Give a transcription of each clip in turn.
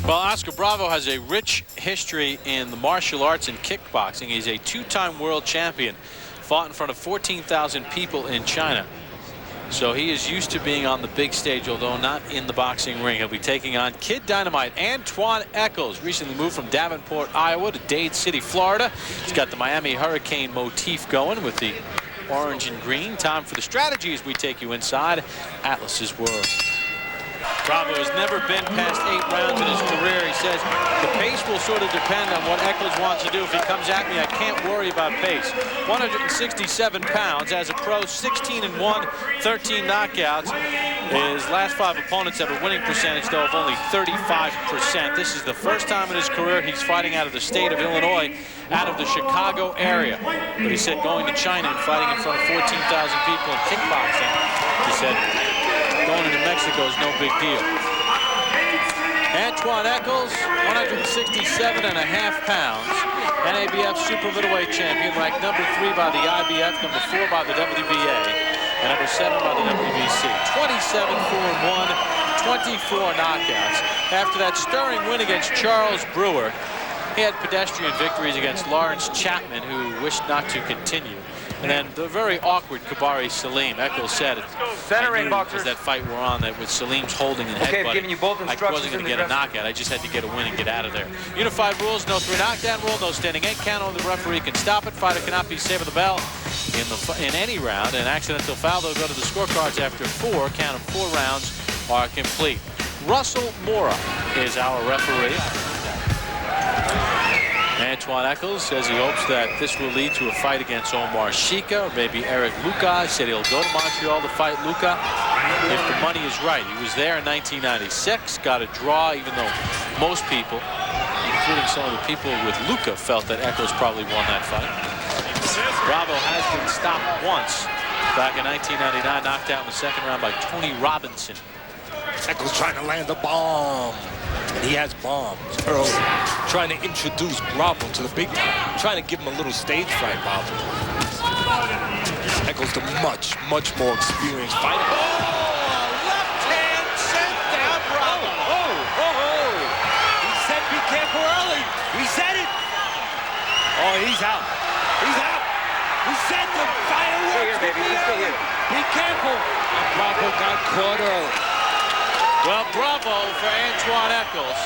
Well, Oscar Bravo has a rich history in the martial arts and kickboxing. He's a two-time world champion, fought in front of 14,000 people in China. So he is used to being on the big stage, although not in the boxing ring. He'll be taking on Kid Dynamite Antwun Echols, recently moved from Davenport, Iowa to Dade City, Florida. He's got the Miami Hurricane motif going with the orange and green. Time for the strategy as we take you inside Atlas's world. Bravo has never been past 8 rounds in his career. He says the pace will sort of depend on what Echols wants to do. If he comes at me, I can't worry about pace. 167 pounds as a pro, 16-1, 13 knockouts. His last 5 opponents have a winning percentage, though, of only 35%. This is the first time in his career he's fighting out of the state of Illinois, out of the Chicago area. But he said going to China and fighting in front of 14,000 people in kickboxing, he said, going into Mexico is no big deal. Antwun Echols, 167.5 pounds. NABF super middleweight champion, ranked number 3 by the IBF, number 4 by the WBA, and number 7 by the WBC. 27-4-1, 24 knockouts. After that stirring win against Charles Brewer, he had pedestrian victories against Lawrence Chapman, who wished not to continue. And then the very awkward Kabari Salim. Echols said it. Center ring, boxers. That fight we're on, that with Salim's holding and headbutting. I've given you both instructions. I wasn't going to get a knockout. I just had to get a win and get out of there. Unified rules: no 3 knockdown rule, no standing 8 count. Only the referee can stop it. Fighter cannot be saved with the bell in any round. An accidental foul, they'll go to the scorecards after 4. Count of 4 rounds are complete. Russell Mora is our referee. Antwun Echols says he hopes that this will lead to a fight against Omar Shika or maybe Eric Luca. He said he'll go to Montreal to fight Luca if the money is right. He was there in 1996, got a draw, even though most people, including some of the people with Luca, felt that Echols probably won that fight. Bravo has been stopped once back in 1999, knocked out in the 2nd round by Tony Robinson. Echols trying to land a bomb, and he has bombs early. Trying to introduce Bravo to the big time, trying to give him a little stage fright, Bravo. Echols the much more experienced fighter. Oh, left hand sent down Bravo. He said be careful early. He said it. Oh, he's out. He's out. He said the fireworks would be early. Be careful. And Bravo got caught early. Well, bravo for Antwun Echols,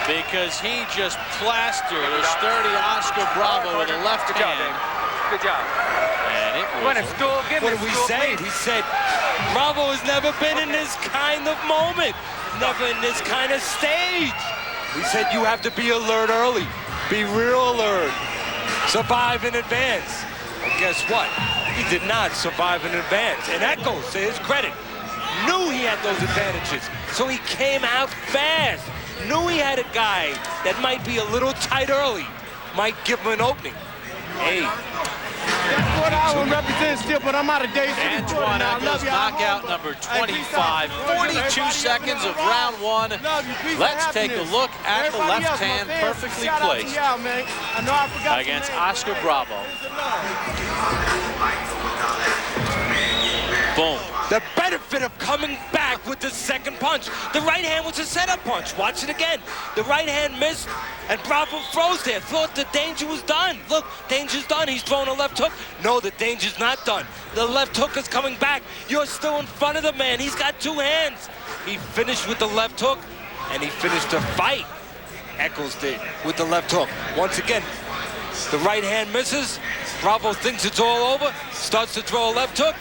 because he just plastered a sturdy Oscar Bravo with a left hand. Good job. And it was... What did we say? He said, Bravo has never been in this kind of moment, never in this kind of stage. He said you have to be alert early, be real alert, survive in advance. And guess what? He did not survive in advance. And Echols, to his credit, knew he had those advantages, so he came out fast. Knew he had a guy that might be a little tight early, might give him an opening. Hey. I represent still, but I'm out of days. Antwun Echols, knockout number 25. 42 seconds of round 1. Let's take a look at the left hand, perfectly placed against Oscar Bravo. Boom. The benefit of coming back with the 2nd punch. The right hand was a setup punch. Watch it again. The right hand missed, and Bravo froze there. Thought the danger was done. Look, danger's done. He's throwing a left hook. No, the danger's not done. The left hook is coming back. You're still in front of the man. He's got 2 hands. He finished with the left hook, and he finished the fight. Echols did with the left hook. Once again, the right hand misses. Bravo thinks it's all over. Starts to throw a left hook.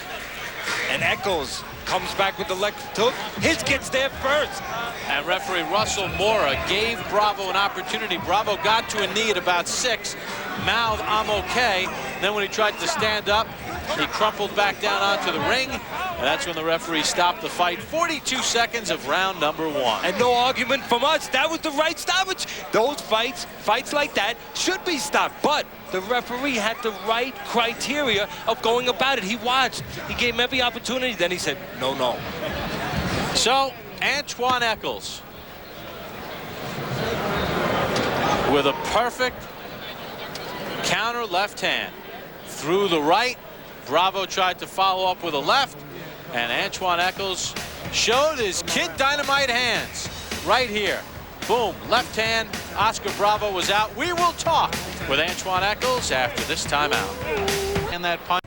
And Echols comes back with the left hook. His gets there first. And referee Russell Mora gave Bravo an opportunity. Bravo got to a knee at about 6, mouthed, "I'm okay." Then when he tried to stand up, he crumpled back down onto the ring. And that's when the referee stopped the fight. 42 seconds of round number 1. And no argument from us. That was the right stoppage. Those fights like that should be stopped. But the referee had the right criteria of going about it. He watched. He gave him every opportunity. Then he said, no. So, Antwun Echols with a perfect counter left hand. Through the right, Bravo tried to follow up with a left, and Antwun Echols showed his Kid Dynamite hands right here. Boom, left hand. Oscar Bravo was out. We will talk with Antwun Echols after this timeout. And that punch.